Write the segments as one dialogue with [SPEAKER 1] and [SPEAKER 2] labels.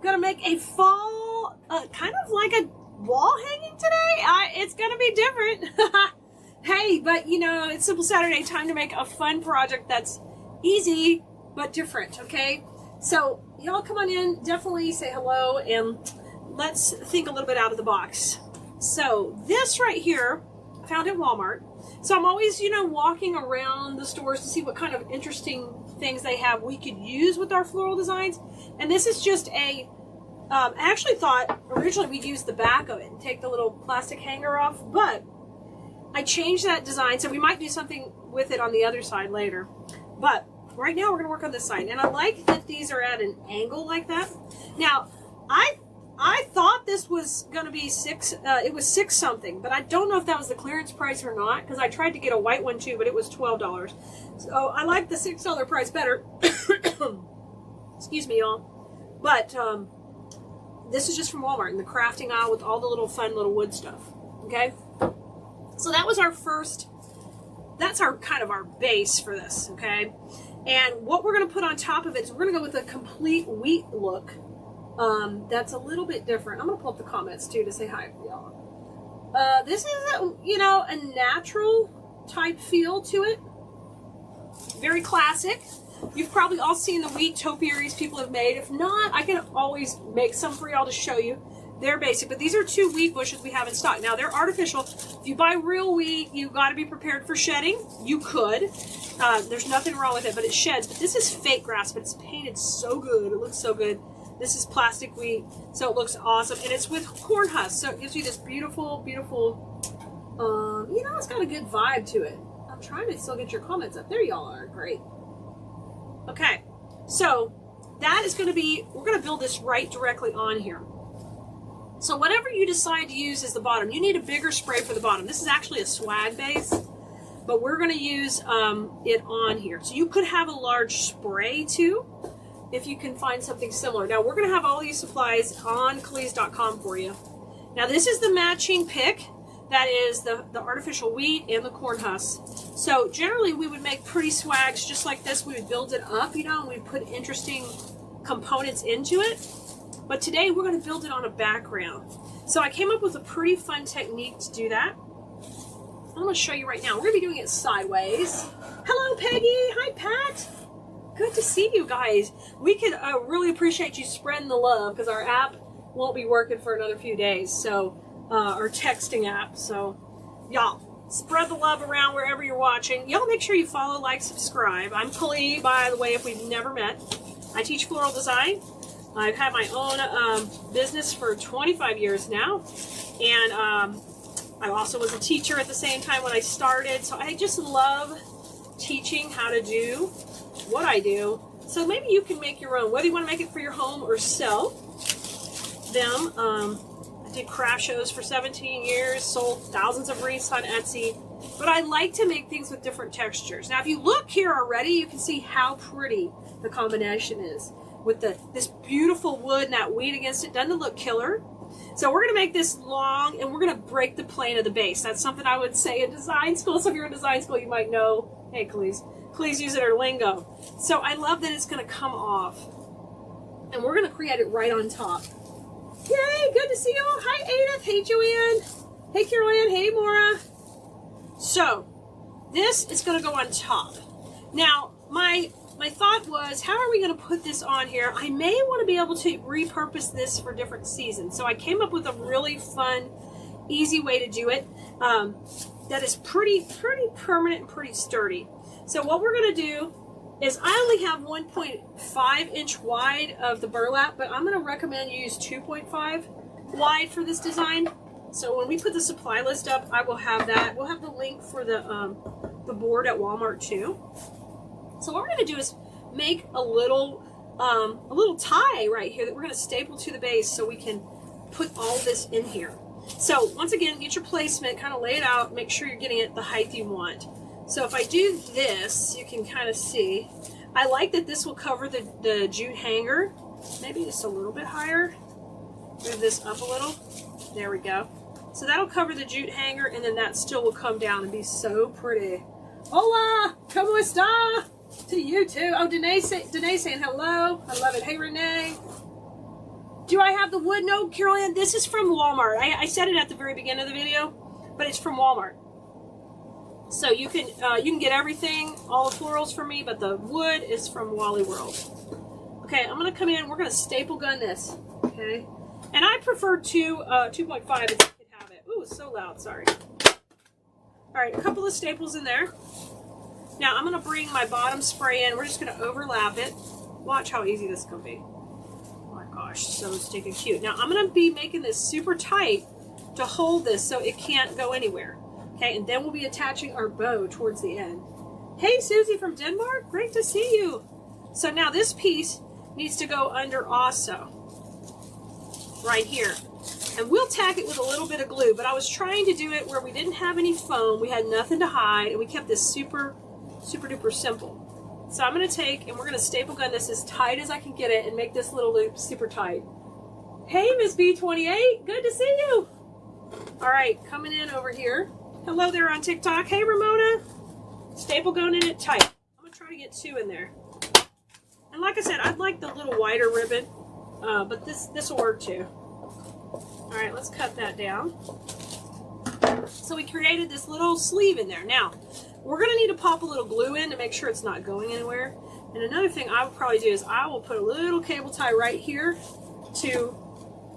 [SPEAKER 1] gonna make a fall, kind of like a wall hanging today. It's gonna be different. Hey, but you know, it's Simple Saturday, time to make a fun project that's easy but different, okay? So y'all come on in, definitely say hello, and let's think a little bit out of the box. So this right here, I found at Walmart. So I'm always, you know, walking around the stores to see what kind of interesting things they have we could use with our floral designs. And this is just a, I actually thought originally we'd use the back of it and take the little plastic hanger off, but I changed that design, so we might do something with it on the other side later. But right now we're going to work on this side, and I like that these are at an angle like that. Now, I thought this was going to be it was $6 something, but I don't know if that was the clearance price or not, because I tried to get a white one too, but it was $12. So I like the $6 price better. Excuse me, y'all. But this is just from Walmart in the crafting aisle with all the little fun little wood stuff. Okay? So that was our first, that's our kind of our base for this, okay? And what we're going to put on top of it is we're going to go with a complete wheat look. That's a little bit different. I'm going to pull up the comments too to say hi for y'all. This is, you know, a natural type feel to it. Very classic. You've probably all seen the wheat topiaries people have made. If not, I can always make some for y'all to show you. They're basic, but these are 2 wheat bushes we have in stock. Now, they're artificial. If you buy real wheat, you've got to be prepared for shedding. You could. There's nothing wrong with it, but it sheds. But this is fake grass, but it's painted so good. It looks so good. This is plastic wheat, so it looks awesome. And it's with corn husks, so it gives you this beautiful, beautiful, you know, it's got a good vibe to it. I'm trying to still get your comments up. There y'all are. Great. Okay, so that is going to be, we're going to build this right directly on here. So whatever you decide to use as the bottom, you need a bigger spray for the bottom. This is actually a swag base, but we're going to use it on here. So you could have a large spray too, if you can find something similar. Now we're going to have all these supplies on Keleas.com for you. Now this is the matching pick. That is the artificial wheat and the corn husks. So generally we would make pretty swags just like this. We would build it up, you know, and we'd put interesting components into it. But today we're going to build it on a background. So I came up with a pretty fun technique to do that. I'm going to show you right now. We're going to be doing it sideways. Hello, Peggy. Hi, Pat. Good to see you guys. We could really appreciate you spreading the love because our app won't be working for another few days. So our texting app. So y'all spread the love around wherever you're watching. Y'all make sure you follow, like, subscribe. I'm Keleas, by the way, if we've never met. I teach floral design. I've had my own business for 25 years now, and I also was a teacher at the same time when I started, so I just love teaching how to do what I do. So maybe you can make your own, whether you want to make it for your home or sell them. I did craft shows for 17 years, sold thousands of wreaths on Etsy, but I like to make things with different textures. Now if you look here already, you can see how pretty the combination is. With this beautiful wood and that wheat against it. Doesn't it look killer? So we're going to make this long, and we're going to break the plane of the base. That's something I would say in design school. So if you're in design school, you might know, hey, Keleas use it or lingo. So I love that it's going to come off. And we're going to create it right on top. Yay, good to see you all. Hi, Edith. Hey, Joanne. Hey, Caroline. Hey, Maura. So this is going to go on top. Now, my thought was, how are we going to put this on here? I may want to be able to repurpose this for different seasons. So I came up with a really fun, easy way to do it that is pretty permanent and pretty sturdy. So what we're going to do is I only have 1.5 inch wide of the burlap, but I'm going to recommend you use 2.5 wide for this design. So when we put the supply list up, I will have that. We'll have the link for the board at Walmart too. So what we're going to do is make a little tie right here that we're going to staple to the base so we can put all this in here. So once again, get your placement, kind of lay it out, make sure you're getting it the height you want. So if I do this, you can kind of see. I like that this will cover the jute hanger, maybe just a little bit higher. Move this up a little. There we go. So that'll cover the jute hanger, and then that still will come down and be so pretty. Hola! ¿Cómo está? To you too. Oh, Danae saying hello. I love it. Hey, Renee. Do I have the wood? No, Carol Ann, this is from Walmart. I said it at the very beginning of the video, but it's from Walmart. So you can get everything, all the florals from me, but the wood is from Wally World. Okay, I'm gonna come in. We're gonna staple gun this. Okay, and I prefer 2.5 if you could have it. Ooh, it's so loud. Sorry. All right, a couple of staples in there. Now I'm gonna bring my bottom spray in. We're just gonna overlap it. Watch how easy this can be. Oh my gosh, so stinking cute. Now I'm gonna be making this super tight to hold this so it can't go anywhere. Okay, and then we'll be attaching our bow towards the end. Hey, Susie from Denmark, great to see you. So now this piece needs to go under also, right here. And we'll tack it with a little bit of glue, but I was trying to do it where we didn't have any foam, we had nothing to hide, and we kept this super, super duper simple. So I'm gonna take, and we're gonna staple gun this as tight as I can get it and make this little loop super tight. Hey, Miss B28, good to see you. All right, coming in over here. Hello there on TikTok. Hey, Ramona. Staple gunning it tight. I'm going to try to get 2 in there. And like I said, I'd like the little wider ribbon, but this will work too. All right, let's cut that down. So we created this little sleeve in there. Now, we're going to need to pop a little glue in to make sure it's not going anywhere. And another thing I would probably do is I will put a little cable tie right here to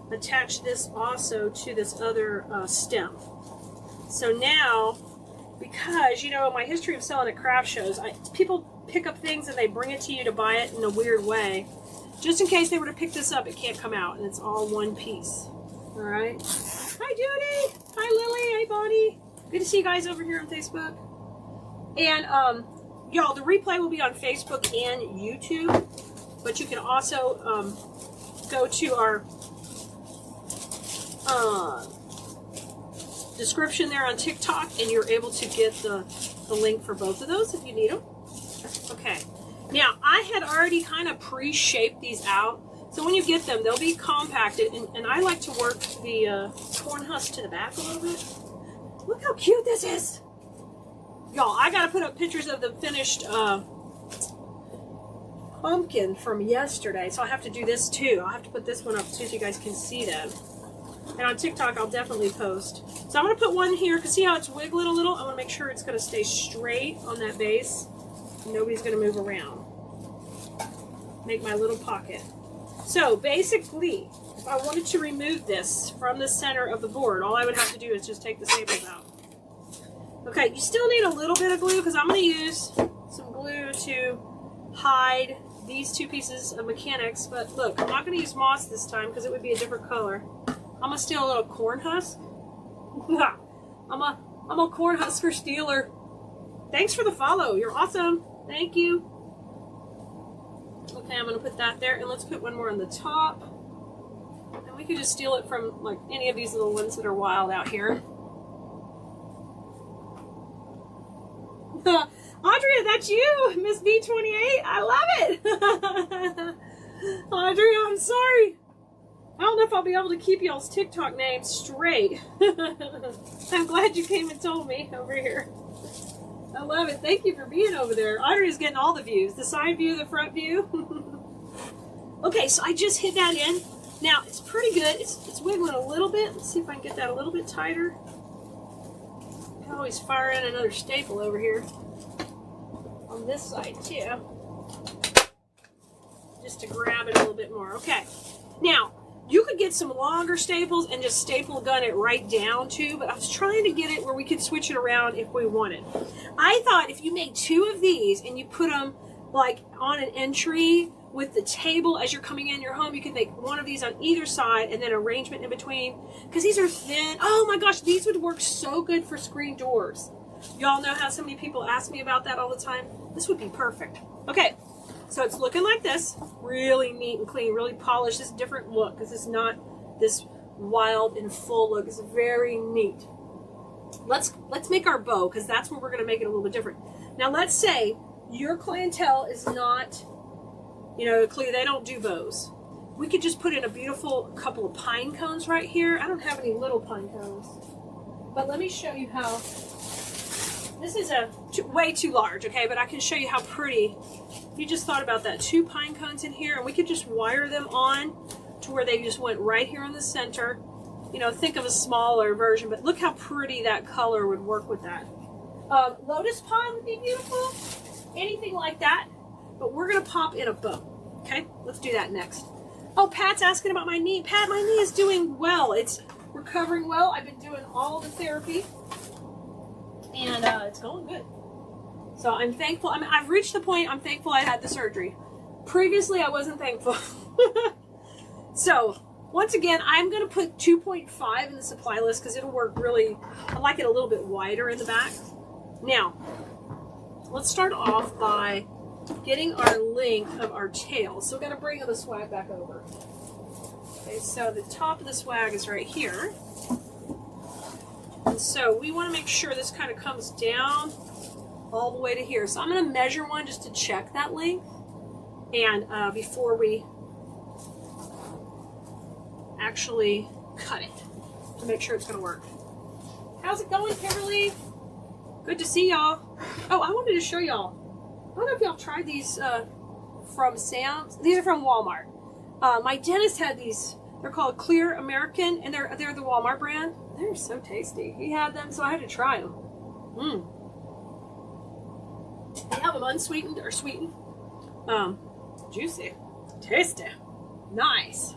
[SPEAKER 1] attach this also to this other stem. So now, because, you know, my history of selling at craft shows, people pick up things and they bring it to you to buy it in a weird way. Just in case they were to pick this up, it can't come out, and it's all one piece. All right. Hi, Judy. Hi, Lily. Hey, Bonnie. Good to see you guys over here on Facebook. And, y'all, the replay will be on Facebook and YouTube, but you can also go to our description there on TikTok, and you're able to get the link for both of those if you need them. Okay, now I had already kind of pre-shaped these out, so when you get them, they'll be compacted, and I like to work the corn husk to the back a little bit. Look how cute this is! Y'all, I gotta put up pictures of the finished pumpkin from yesterday, so I have to do this too. I'll have to put this one up so you guys can see them. And on TikTok, I'll definitely post. So I'm going to put one here, because see how it's wiggling a little? I want to make sure it's going to stay straight on that base. Nobody's going to move around. Make my little pocket. So basically, if I wanted to remove this from the center of the board, all I would have to do is just take the staples out. Okay, you still need a little bit of glue, because I'm going to use some glue to hide these 2 pieces of mechanics. But look, I'm not going to use moss this time, because it would be a different color. I'm gonna steal a little corn husk. I'm a corn husker stealer. Thanks for the follow. You're awesome. Thank you. Okay, I'm gonna put that there, and let's put one more on the top. And we could just steal it from like any of these little ones that are wild out here. Audrey, that's you, Miss B28. I love it. Audrey, I'm sorry. I don't know if I'll be able to keep y'all's TikTok names straight. I'm glad you came and told me over here. I love it. Thank you for being over there. Audrey's getting all the views. The side view, the front view. Okay, so I just hit that in. Now, it's pretty good. It's wiggling a little bit. Let's see if I can get that a little bit tighter. I can always fire in another staple over here. On this side, too. Just to grab it a little bit more. Okay. Now, you could get some longer staples and just staple gun it right down too, but I was trying to get it where we could switch it around if we wanted. I thought if you made 2 of these and you put them like on an entry with the table as you're coming in your home, you could make one of these on either side and then arrangement in between, because these are thin. Oh my gosh, these would work so good for screen doors. Y'all know how so many people ask me about that all the time? This would be perfect. Okay. So it's looking like this, really neat and clean, really polished. This different look, because it's not this wild and full look. It's very neat. Let's make our bow, because that's where we're going to make it a little bit different. Now let's say your clientele is not, you know, they don't do bows. We could just put in a beautiful couple of pine cones right here. I don't have any little pine cones, but let me show you how. This is way too large, okay, but I can show you how pretty. If you just thought about that, 2 pine cones in here, and we could just wire them on to where they just went right here in the center. You know, think of a smaller version, but look how pretty that color would work with that. Lotus pond would be beautiful. Anything like that. But we're going to pop in a bow. Okay, let's do that next. Oh, Pat's asking about my knee. Pat, my knee is doing well. It's recovering well. I've been doing all the therapy. And it's going good. So I'm thankful. I've reached the point I'm thankful I had the surgery. Previously, I wasn't thankful. So, once again, I'm going to put 2.5 in the supply list because it'll work really, I like it a little bit wider in the back. Now, let's start off by getting our length of our tail. So, we're going to bring the swag back over. Okay, so the top of the swag is right here. And so, we want to make sure this kind of comes down all the way to here. So, I'm going to measure one just to check that length. And before we actually cut it to make sure it's going to work. How's it going, Kimberly? Good to see y'all. Oh, I wanted to show y'all. I don't know if y'all tried these from Sam's. These are from Walmart. My dentist had these. They're called Clear American, and they're the Walmart brand. They're so tasty. He had them, so I had to try them. They have them unsweetened or sweetened. Juicy, tasty, nice.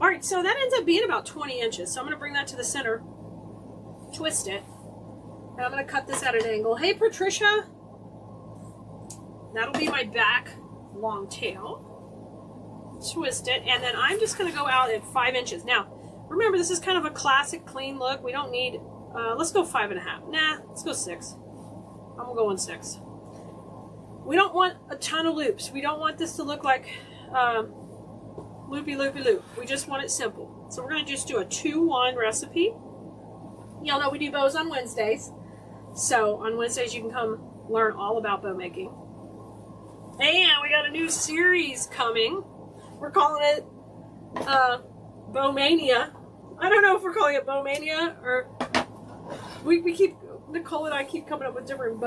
[SPEAKER 1] All right, so that ends up being about 20 inches. So I'm going to bring that to the center, twist it, and I'm going to cut this at an angle. Hey, Patricia. That'll be my back long tail. Twist it, and then I'm just going to go out at 5 inches. Now, remember, this is kind of a classic clean look. We don't need, let's go 5.5. Nah, let's go 6. I'm going to go on 6. We don't want a ton of loops. We don't want this to look like loopy loopy loop. We just want it simple. So we're going to just do a 2-1 recipe. Y'all know we do bows on Wednesdays. So on Wednesdays you can come learn all about bow making. And we got a new series coming. We're calling it Bowmania. I don't know if we're calling it Bowmania or we keep, Nicole and I keep coming up with different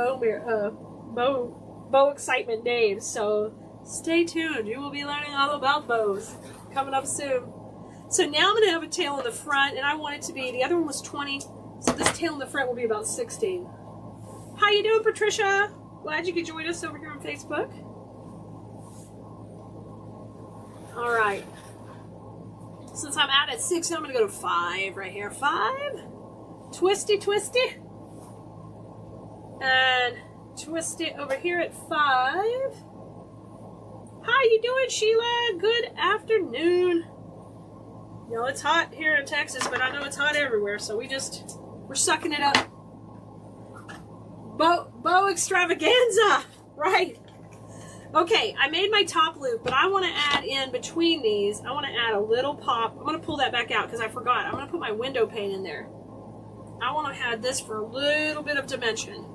[SPEAKER 1] bow excitement names, so stay tuned. You will be learning all about bows coming up soon. So now I'm going to have a tail in the front, and I want it to be, the other one was 20, so this tail in the front will be about 16. How you doing, Patricia? Glad you could join us over here on Facebook. All right. Since I'm at 6, I'm going to go to 5 right here. 5. Twisty, twisty. And twist it over here at 5. How you doing, Sheila? Good afternoon. You know, it's hot here in Texas, but I know it's hot everywhere, so we're sucking it up. Bow extravaganza, right? Okay, I made my top loop, but I want to add in between these, I want to add a little pop. I'm going to pull that back out because I forgot. I'm going to put my window pane in there. I want to add this for a little bit of dimension.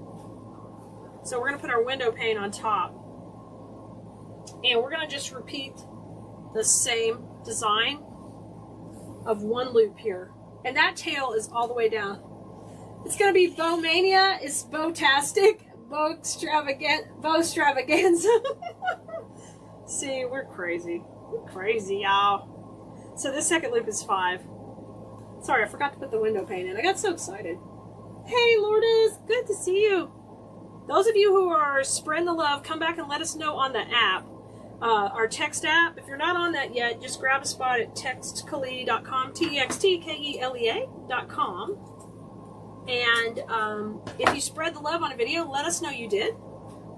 [SPEAKER 1] So we're going to put our window pane on top. And we're going to just repeat the same design of one loop here. And that tail is all the way down. It's going to be Bowmania, it's Bowtastic, Bow extravaganza. See, we're crazy. We're crazy, y'all. So this second loop is 5. Sorry, I forgot to put the window pane in. I got so excited. Hey, Lourdes, good to see you. Those of you who are spreading the love, come back and let us know on the app. Our text app. If you're not on that yet, just grab a spot at textkelea.com, textkelea.com. And if you spread the love on a video, let us know you did,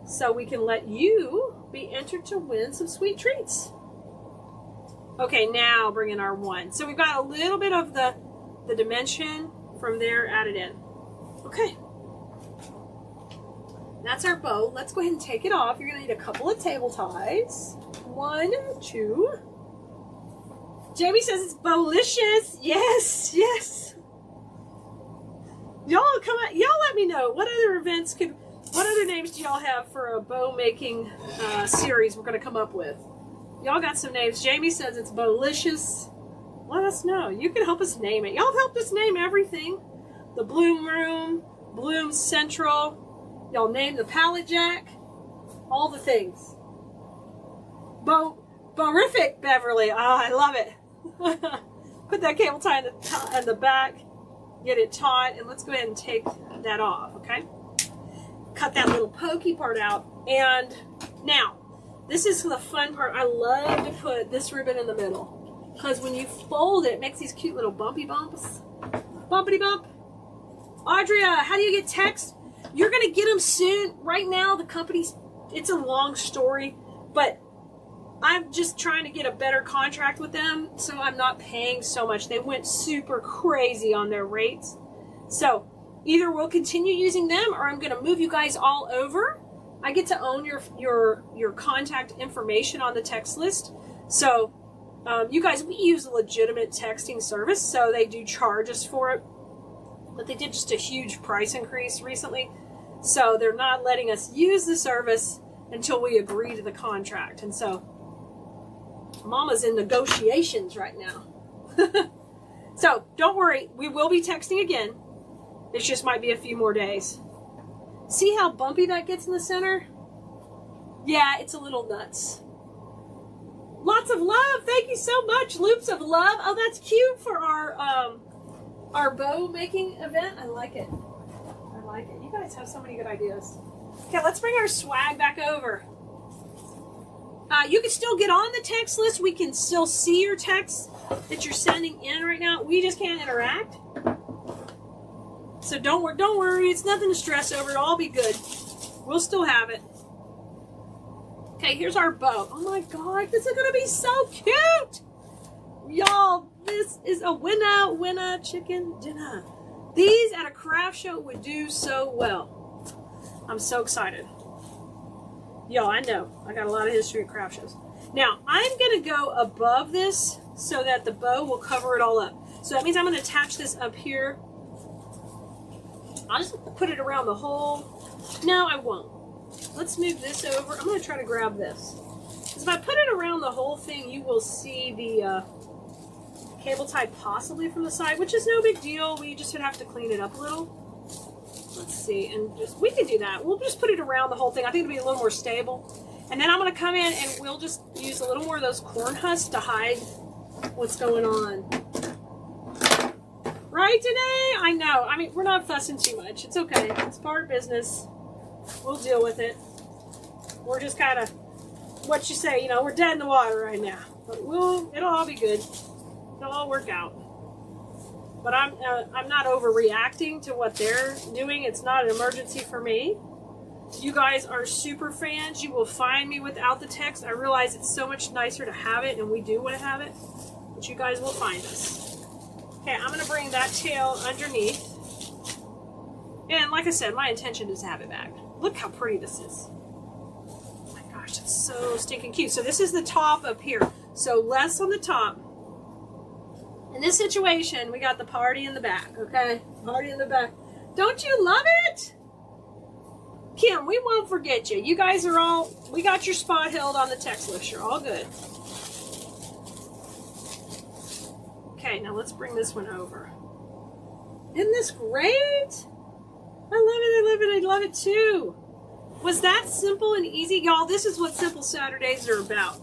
[SPEAKER 1] so we can let you be entered to win some sweet treats. Okay, now bring in our 1. So we've got a little bit of the dimension from there added in. Okay. That's our bow. Let's go ahead and take it off. You're going to need a couple of table ties. 1, 2. Jamie says it's bowlicious. Yes, yes. Y'all come out. Y'all let me know what other events what other names do y'all have for a bow making series we're going to come up with? Y'all got some names. Jamie says it's bowlicious. Let us know. You can help us name it. Y'all have helped us name everything. The Bloom Room, Bloom Central. Y'all name the pallet jack, all the things. Borific, Beverly. Oh, I love it. Put that cable tie in the back, get it taut, and let's go ahead and take that off, okay? Cut that little pokey part out. And now, this is the fun part. I love to put this ribbon in the middle, because when you fold it, it makes these cute little bumpy bumps. Bumpity bump. Audria, how do you get text? You're going to get them soon. Right now, the company's, it's a long story, but I'm just trying to get a better contract with them, so I'm not paying so much. They went super crazy on their rates. So either we'll continue using them, or I'm going to move you guys all over. I get to own your contact information on the text list. So you guys, we use a legitimate texting service, so they do charge us for it. But they did just a huge price increase recently, so they're not letting us use the service until we agree to the contract. And so Mama's in negotiations right now. So don't worry, we will be texting again. It just might be a few more days. See how bumpy that gets in the center? Yeah, it's a little nuts. Lots of love. Thank you so much. Loops of love. Oh, that's cute for our bow making event. I like it. I like it. You guys have so many good ideas. Okay, let's bring our swag back over. You can still get on the text list. We can still see your texts that you're sending in right now. We just can't interact. So don't worry. It's nothing to stress over. It'll all be good. We'll still have it. Okay, here's our bow. Oh my God, this is gonna be so cute, y'all. This is a winner chicken dinner. These at a craft show would do so well. I'm so excited. Y'all, I know. I got a lot of history at craft shows. Now, I'm going to go above this so that the bow will cover it all up. So that means I'm going to attach this up here. I'll just put it around the whole... No, I won't. Let's move this over. I'm going to try to grab this. Because if I put it around the whole thing, you will see the cable tie possibly from the side, which is no big deal. We just would have to clean it up a little. Let's see, and just we can do that. We'll just put it around the whole thing. I think it'll be a little more stable. And then I'm going to come in and we'll just use a little more of those corn husks to hide what's going on. Right, Danae? I know. I mean, we're not fussing too much. It's okay. It's part of business. We'll deal with it. We're just kind of, what you say, you know, we're dead in the water right now. But it'll all be good. It'll all work out. But I'm not overreacting to what they're doing. It's not an emergency for me. You guys are super fans. You will find me without the text. I realize it's so much nicer to have it, and we do want to have it. But you guys will find us. Okay, I'm going to bring that tail underneath. And like I said, my intention is to have it back. Look how pretty this is. Oh my gosh, it's so stinking cute. So this is the top up here. So less on the top. In this situation, we got the party in the back, okay? Party in the back. Don't you love it? Kim, we won't forget you. You guys are all, we got your spot held on the text list. You're all good. Okay, now let's bring this one over. Isn't this great? I love it, I love it, I love it too. Was that simple and easy? Y'all, this is what Simple Saturdays are about.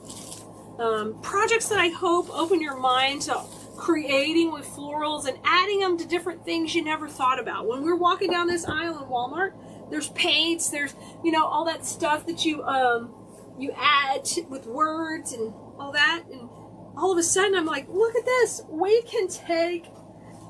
[SPEAKER 1] Projects that I hope open your mind to creating with florals and adding them to different things you never thought about. When we're walking down this aisle in Walmart, there's paints, there's, you know, all that stuff that you add with words and all that, and all of a sudden I'm like, look at this. We can take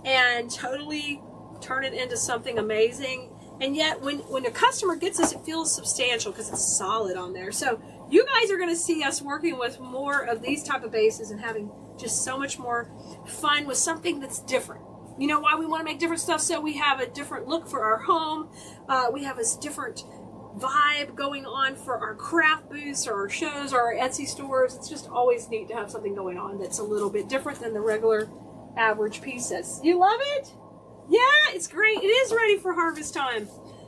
[SPEAKER 1] and totally turn it into something amazing. And yet when a customer gets this, it feels substantial because it's solid on there. So you guys are going to see us working with more of these type of bases and having just so much more fun with something that's different. You know why we want to make different stuff? So we have a different look for our home. We have this different vibe going on for our craft booths or our shows or our Etsy stores. It's just always neat to have something going on that's a little bit different than the regular average pieces. You love it? Yeah, it's great. It is ready for harvest time.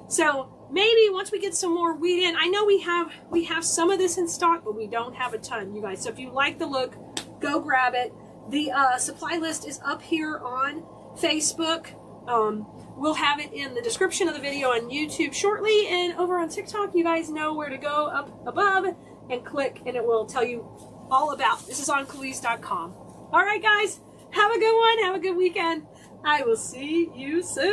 [SPEAKER 1] So maybe once we get some more wheat in, I know we have some of this in stock, but we don't have a ton, you guys. So if you like the look, go grab it. The supply list is up here on Facebook. We'll have it in the description of the video on YouTube shortly, and over on TikTok, you guys know where to go up above and click, and it will tell you all about. This is on Keleas.com. All right, guys, have a good one. Have a good weekend. I will see you soon.